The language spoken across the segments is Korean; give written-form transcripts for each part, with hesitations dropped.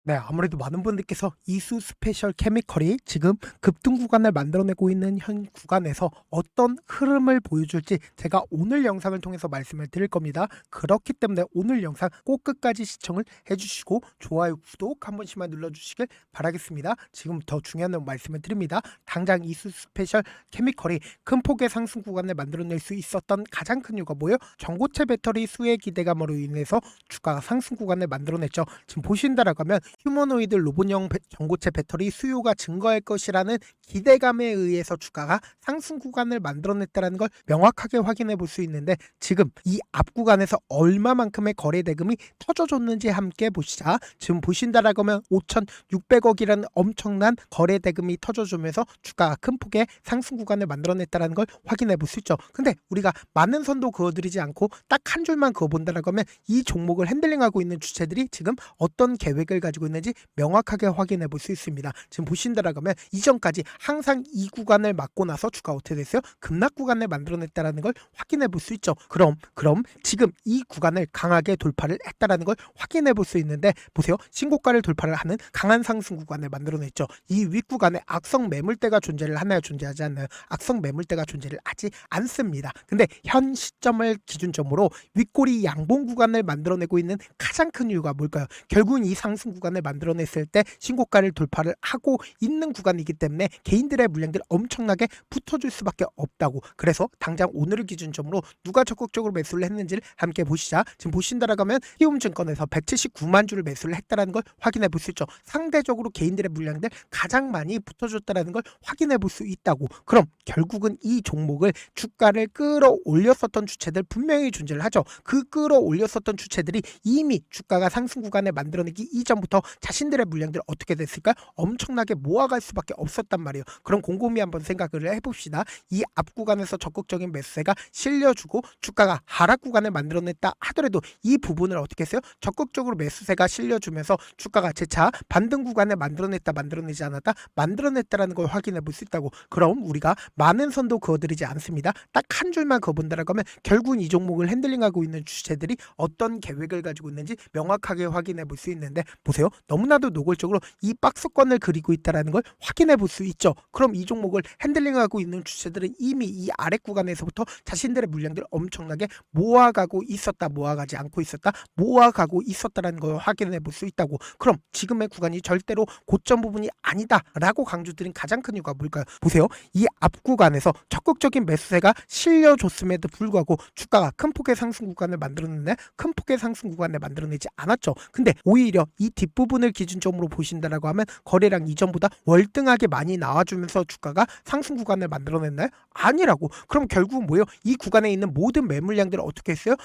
네, 아무래도 많은 분들께서 이수 스페셜 케미컬이 지금 급등 구간을 만들어내고 있는 현 구간에서 어떤 흐름을 보여줄지 제가 오늘 영상을 통해서 말씀을 드릴 겁니다. 그렇기 때문에 오늘 영상 꼭 끝까지 시청을 해주시고 좋아요, 구독 한 번씩만 눌러주시길 바라겠습니다. 지금부터 중요한 말씀을 드립니다. 당장 이수 스페셜 케미컬이 큰 폭의 상승 구간을 만들어낼 수 있었던 가장 큰 이유가 뭐예요? 전고체 배터리 수혜 기대감으로 인해서 주가가 상승 구간을 만들어냈죠. 지금 보신다라고 하면 휴머노이드 로봇형 전고체 배터리 수요가 증가할 것이라는 기대감에 의해서 주가가 상승 구간을 만들어냈다는 걸 명확하게 확인해 볼 수 있는데, 지금 이 앞 구간에서 얼마만큼의 거래 대금이 터져줬는지 함께 보시자. 지금 보신다라고 하면 5,600억이라는 엄청난 거래 대금이 터져주면서 주가가 큰 폭의 상승 구간을 만들어냈다는 걸 확인해 볼 수 있죠. 근데 우리가 많은 선도 그어드리지 않고 딱 한 줄만 그어본다라고 하면 이 종목을 핸들링하고 있는 주체들이 지금 어떤 계획을 가지고 있는지 명확하게 확인해 볼 수 있습니다. 지금 보신다라고 하면 이전까지 항상 이 구간을 맞고 나서 주가 어떻게 됐어요? 급락 구간을 만들어냈다라는 걸 확인해 볼 수 있죠. 그럼 지금 이 구간을 강하게 돌파를 했다라는 걸 확인해 볼 수 있는데, 보세요. 신고가를 돌파를 하는 강한 상승 구간을 만들어냈죠. 이 윗구간에 악성 매물대가 존재를 하나요? 존재하지 않나요? 악성 매물대가 존재를 하지 않습니다. 근데 현 시점을 기준점으로 윗꼬리 양봉 구간을 만들어내고 있는 가장 큰 이유가 뭘까요? 결국은 이 상승 구간을 만들어냈을 때 신고가를 돌파를 하고 있는 구간이기 때문에 개인들의 물량들이 엄청나게 붙어줄 수밖에 없다고. 그래서 당장 오늘을 기준점으로 누가 적극적으로 매수를 했는지를 함께 보시자. 지금 보신다라고 하면 키움증권에서 179만 주를 매수를 했다는 걸 확인해 볼 수 있죠. 상대적으로 개인들의 물량들 가장 많이 붙어줬다는 걸 확인해 볼 수 있다고. 그럼 결국은 이 종목을 주가를 끌어올렸었던 주체들 분명히 존재를 하죠. 그 끌어올렸었던 주체들이 이미 주가가 상승 구간을 만들어내기 이전부터 자신들의 물량들을 어떻게 됐을까? 엄청나게 모아갈 수밖에 없었단 말이에요. 그럼 곰곰이 한번 생각을 해봅시다. 이 앞 구간에서 적극적인 매수세가 실려주고 주가가 하락 구간을 만들어냈다 하더라도 이 부분을 어떻게 했어요? 적극적으로 매수세가 실려주면서 주가가 재차 반등 구간을 만들어내지 않았다? 만들어냈다라는 걸 확인해 볼 수 있다고. 그럼 우리가 많은 선도 그어드리지 않습니다. 딱 한 줄만 그어본다라고 하면 결국은 이 종목을 핸들링하고 있는 주체들이 어떤 계획을 가지고 있는지 명확하게 확인해 볼 수 있는데, 보세요. 너무나도 노골적으로 이 박스권을 그리고 있다는 걸 확인해 볼 수 있죠. 그럼 이 종목을 핸들링하고 있는 주체들은 이미 이 아래 구간에서부터 자신들의 물량들을 엄청나게 모아가고 있었다, 모아가지 않고 있었다, 모아가고 있었다는 걸 확인해 볼 수 있다고. 그럼 지금의 구간이 절대로 고점 부분이 아니다라고 강조드린 가장 큰 이유가 뭘까요? 보세요. 이 앞 구간에서 적극적인 매수세가 실려줬음에도 불구하고 주가가 큰 폭의 상승 구간을 만들어내는데 큰 폭의 상승 구간을 만들어내지 않았죠. 근데 오히려 이 뒷부분을 기준점으로 보신다라고 하면 거래량 이전보다 월등하게 많이 나와주면서 주가가 상승 구간을 만들어냈나요? 아니라고. 그럼 결국은 뭐예요? 이 구간에 있는 모든 매물량들을 어떻게 했어요?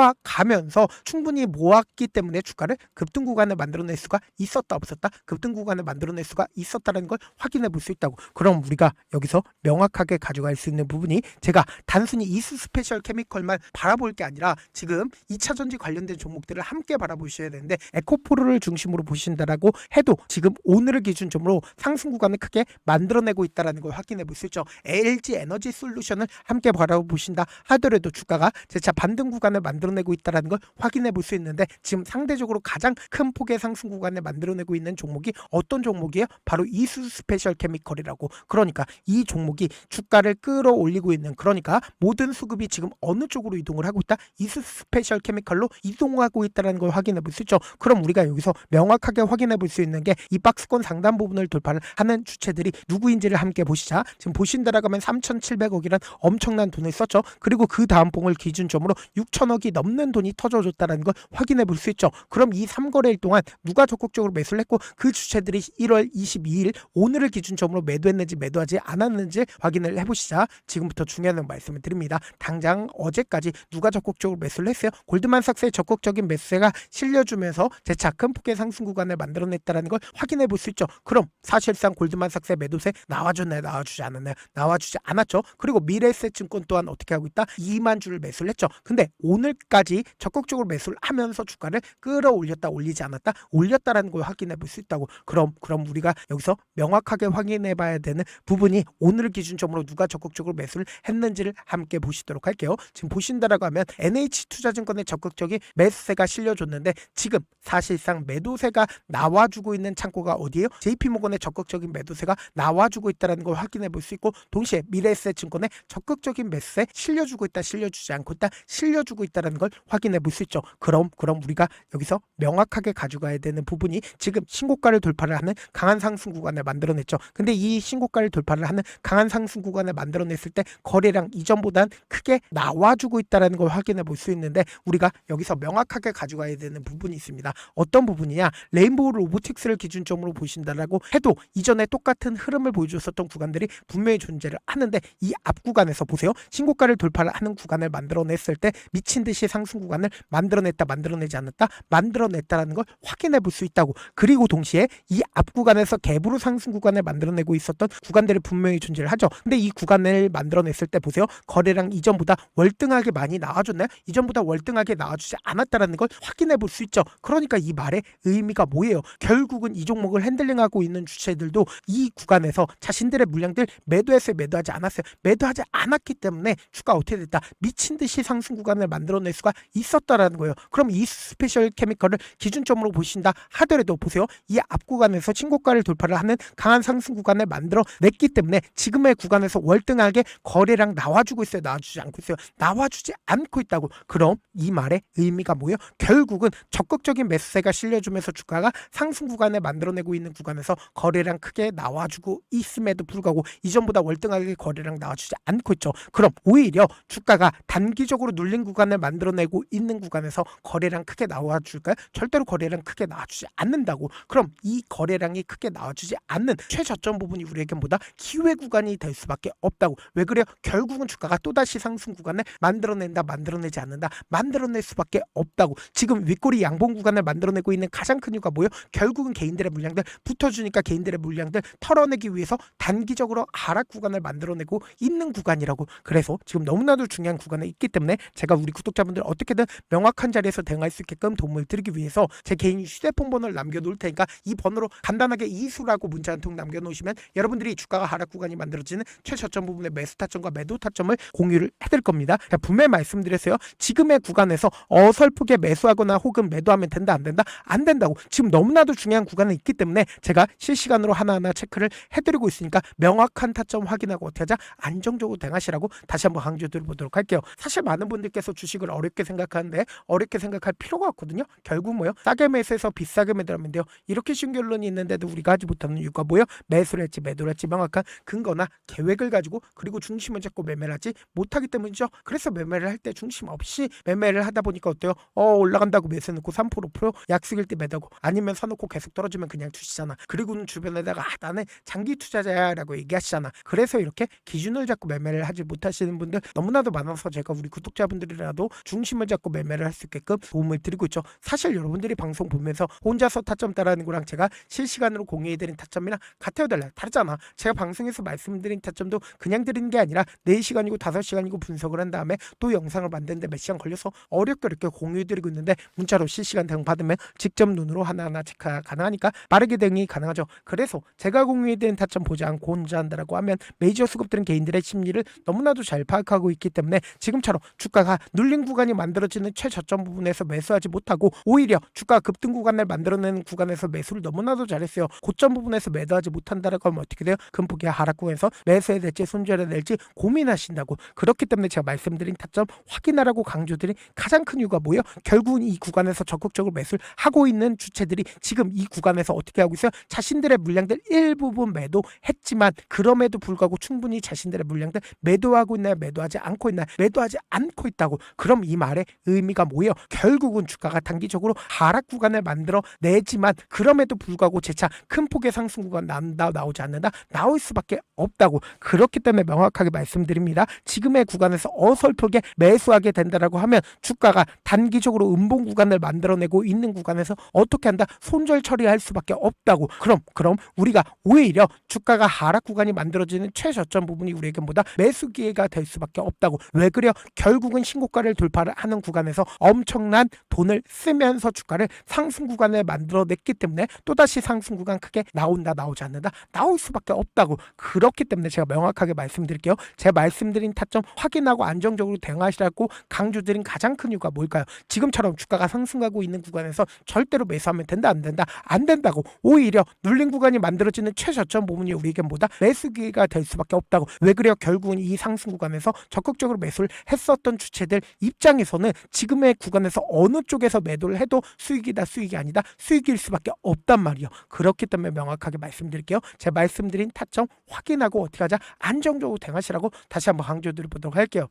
모아가면서 충분히 모았기 때문에 주가를 급등 구간을 만들어낼 수가 있었다, 없었다? 급등 구간을 만들어낼 수가 있었다는 걸 확인해 볼 수 있다고. 그럼 우리가 여기서 명확하게 가져갈 수 있는 부분이, 제가 단순히 이수 스페셜 케미컬만 바라볼 게 아니라 지금 2차전지 관련된 종목들을 함께 바라보셔야 되는데, 에코프로를 중심으로 보신다라고 해도 지금 오늘을 기준점으로 상승 구간을 크게 만들어내고 있다는 걸 확인해 볼 수 있죠. LG 에너지 솔루션을 함께 바라보신다 하더라도 주가가 재차 반등 구간을 만들어내고 있다는 걸 확인해 볼 수 있는데, 지금 상대적으로 가장 큰 폭의 상승 구간을 만들어내고 있는 종목이 어떤 종목이에요? 바로 이수 스페셜 케미컬이라고. 그러니까 이 종목이 주가를 끌어올리고 있는, 그러니까 모든 수급이 지금 어느 쪽으로 이동을 하고 있다? 이수 스페셜 케미컬로 이동하고 있다는 걸 확인해 볼 수 있죠. 그럼 우리가 여기서 명확하게 확인해 볼 수 있는 게 이 박스권 상단 부분을 돌파를 하는 주체들이 누구인지를 함께 보시자. 지금 보신다라고 하면 3,700억이란 엄청난 돈을 썼죠. 그리고 그 다음 봉을 기준점으로 6천억이 넘는 돈이 터져줬다는 걸 확인해 볼 수 있죠. 그럼 이 3거래일 동안 누가 적극적으로 매수를 했고 그 주체들이 1월 22일 오늘을 기준점으로 매도했는지 매도하지 않았는지 확인을 해보시자. 지금부터 중요한 말씀을 드립니다. 당장 어제까지 누가 적극적으로 매수를 했어요? 골드만삭스의 적극적인 매수세가 실려주면서 재차 큰 폭의 상승 구간을 만들어냈다는 걸 확인해 볼 수 있죠. 그럼 사실상 골드만삭스의 매도세 나와줬나요? 나와주지 않았나요? 나와주지 않았죠. 그리고 미래에셋증권 또한 어떻게 하고 있다? 2만 주를 매수를 했죠. 근데 오늘까지 적극적으로 매수를 하면서 주가를 끌어올렸다, 올리지 않았다? 올렸다라는 걸 확인해 볼 수 있다고. 그럼 우리가 여기서 명확하게 확인해 봐야 되는 부분이 오늘을 기준점으로 누가 적극적으로 매수를 했는지를 함께 보시도록 할게요. 지금 보신다라고 하면 NH투자증권의 적극적인 매수세가 실려줬는데 지금 사실상 매도세 매도세가 나와주고 있는 창고가 어디예요? JP모건의 적극적인 매도세가 나와주고 있다는 걸 확인해 볼 수 있고, 동시에 미래에셋증권의 적극적인 매수세 실려주고 있다, 실려주지 않고 있다, 실려주고 있다는 걸 확인해 볼 수 있죠. 그럼 우리가 여기서 명확하게 가져가야 되는 부분이 지금 신고가를 돌파를 하는 강한 상승 구간을 만들어냈죠. 근데 이 신고가를 돌파를 하는 강한 상승 구간을 만들어냈을 때 거래량 이전보단 크게 나와주고 있다는 걸 확인해 볼 수 있는데, 우리가 여기서 명확하게 가져가야 되는 부분이 있습니다. 어떤 부분이냐? 레인보우 로보틱스를 기준점으로 보신다라고 해도 이전에 똑같은 흐름을 보여줬었던 구간들이 분명히 존재를 하는데, 이 앞 구간에서 보세요. 신고가를 돌파를 하는 구간을 만들어냈을 때 미친 듯이 상승 구간을 만들어냈다, 만들어내지 않았다, 만들어냈다라는 걸 확인해 볼 수 있다고. 그리고 동시에 이 앞 구간에서 갭으로 상승 구간을 만들어내고 있었던 구간들이 분명히 존재를 하죠. 근데 이 구간을 만들어냈을 때 보세요. 거래량 이전보다 월등하게 많이 나와줬나요? 이전보다 월등하게 나와주지 않았다라는 걸 확인해 볼 수 있죠. 그러니까 이 말의 의미가 뭐예요? 결국은 이 종목을 핸들링하고 있는 주체들도 이 구간에서 자신들의 물량들 매도했어요, 매도하지 않았어요? 매도하지 않았기 때문에 주가 어떻게 됐다? 미친 듯이 상승 구간을 만들어낼 수가 있었다라는 거예요. 그럼 이 스페셜 케미컬을 기준점으로 보신다 하더라도 보세요. 이 앞 구간에서 신고가를 돌파를 하는 강한 상승 구간을 만들어냈기 때문에 지금의 구간에서 월등하게 거래량 나와주고 있어요, 나와주지 않고 있어요? 나와주지 않고 있다고. 그럼 이 말의 의미가 뭐예요? 결국은 적극적인 매수세가 실려주면서 주가가 상승 구간을 만들어내고 있는 구간에서 거래량 크게 나와주고 있음에도 불구하고 이전보다 월등하게 거래량 나와주지 않고 있죠. 그럼 오히려 주가가 단기적으로 눌린 구간을 만들어내고 있는 구간에서 거래량 크게 나와줄까요? 절대로 거래량 크게 나와주지 않는다고. 그럼 이 거래량이 크게 나와주지 않는 최저점 부분이 우리에게 보다 기회 구간이 될 수밖에 없다고. 왜 그래요? 결국은 주가가 또다시 상승 구간을 만들어낸다, 만들어내지 않는다, 만들어낼 수밖에 없다고. 지금 윗꼬리 양봉 구간을 만들어내고 있는 가장 큰 이유가 뭐예요? 결국은 개인들의 물량들 붙어주니까 개인들의 물량들 털어내기 위해서 단기적으로 하락 구간을 만들어내고 있는 구간이라고. 그래서 지금 너무나도 중요한 구간에 있기 때문에 제가 우리 구독자분들 어떻게든 명확한 자리에서 대응할 수 있게끔 도움을 드리기 위해서 제 개인 휴대폰 번호를 남겨놓을 테니까 이 번호로 간단하게 이수라고 문자 한 통 남겨놓으시면 여러분들이 주가가 하락 구간이 만들어지는 최저점 부분의 매수 타점과 매도 타점을 공유를 해드릴 겁니다. 제가 분명히 말씀드렸어요. 지금의 구간에서 어설프게 매수하거나 혹은 매도하면 된다, 안 된다? 안 된다고. 지금 너무나도 중요한 구간에 있기 때문에 제가 실시간으로 하나하나 체크를 해드리고 있으니까 명확한 타점 확인하고 어떻게 하자? 안정적으로 대응하시라고 다시 한번 강조드려보도록 할게요. 사실 많은 분들께서 주식을 어렵게 생각하는데 어렵게 생각할 필요가 없거든요. 결국 뭐요? 싸게 매수해서 비싸게 매도하면 돼요. 이렇게 쉬운 결론이 있는데도 우리가 하지 못하는 이유가 뭐예요? 매수를 했지 매도를 했지 명확한 근거나 계획을 가지고 그리고 중심을 잡고 매매를 하지 못하기 때문이죠. 그래서 매매를 할 때 중심 없이 매매를 하다 보니까 어때요? 올라간다고 매수해놓고 3% 약속일 때 매도하고, 아니면 사놓고 계속 떨어지면 그냥 투시잖아. 그리고는 주변에다가 나는 장기 투자자야 라고 얘기하시잖아. 그래서 이렇게 기준을 잡고 매매를 하지 못하시는 분들 너무나도 많아서 제가 우리 구독자분들이라도 중심을 잡고 매매를 할 수 있게끔 도움을 드리고 있죠. 사실 여러분들이 방송 보면서 혼자서 타점 따라하는 거랑 제가 실시간으로 공유해드린 타점이랑 같아요, 달라요? 다르잖아. 제가 방송에서 말씀드린 타점도 그냥 드리는 게 아니라 4시간이고 5시간이고 분석을 한 다음에 또 영상을 만드는데 몇 시간 걸려서 어렵게 이렇게 공유해드리고 있는데, 문자로 실시간 대응 받으면 직접 눈으로 하나하나 체크가 가능하니까 빠르게 대응이 가능하죠. 그래서 제가 공유해드린 타점 보지 않고 혼자 한다라고 하면 메이저 수급들은 개인들의 심리를 너무나도 잘 파악하고 있기 때문에 지금처럼 주가가 눌린 구간이 만들어지는 최저점 부분에서 매수하지 못하고 오히려 주가 급등 구간을 만들어내는 구간에서 매수를 너무나도 잘했어요. 고점 부분에서 매도하지 못한다라고 하면 어떻게 돼요? 금폭의 하락 구간에서 매수해야 될지 손절해야 될지 고민하신다고. 그렇기 때문에 제가 말씀드린 타점 확인하라고 강조드린 가장 큰 이유가 뭐예요? 결국은 이 구간에서 적극적으로 매수를 하고 있는 주체들이 지금 이 구간에서 어떻게 하고 있어요? 자신들의 물량들 일부분 매도했지만 그럼에도 불구하고 충분히 자신들의 물량들 매도하고 있나요? 매도하지 않고 있나요? 매도하지 않고 있다고. 그럼 이 말의 의미가 뭐예요? 결국은 주가가 단기적으로 하락 구간을 만들어내지만 그럼에도 불구하고 재차 큰 폭의 상승 구간 나오지 않는다? 나올 수밖에 없다고. 그렇기 때문에 명확하게 말씀드립니다. 지금의 구간에서 어설프게 매수하게 된다라고 하면 주가가 단기적으로 음봉 구간을 만들어내고 있는 구간에서 어떻게 한다? 손절 처리할 수밖에 없다고. 그럼 우리가 오히려 주가가 하락 구간이 만들어지는 최저점 부분이 우리에게 보다 매수 기회가 될 수밖에 없다고. 왜 그래요? 결국은 신고가를 돌파를 하는 구간에서 엄청난 돈을 쓰면서 주가를 상승 구간을 만들어냈기 때문에 또다시 상승 구간 크게 나온다, 나오지 않는다? 나올 수밖에 없다고. 그렇기 때문에 제가 명확하게 말씀드릴게요. 제가 말씀드린 타점 확인하고 안정적으로 대응하시라고 강조드린 가장 큰 이유가 뭘까요? 지금처럼 주가가 상승하고 있는 구간에서 절대로 매수하면 된다 안 된다? 안 된다고. 오히려 눌린 구간이 만들어지는 최저점 부분이 우리에게 뭐다? 매수기가 될 수밖에 없다고. 왜 그래요? 결국은 이 상승 구간에서 적극적으로 매수를 했었던 주체들 입장에서는 지금의 구간에서 어느 쪽에서 매도를 해도 수익이다 수익이 아니다 수익일 수밖에 없단 말이에요. 그렇기 때문에 명확하게 말씀드릴게요. 제 말씀드린 타점 확인하고 어떻게 하자? 안정적으로 대응하시라고 다시 한번 강조드려 보도록 할게요.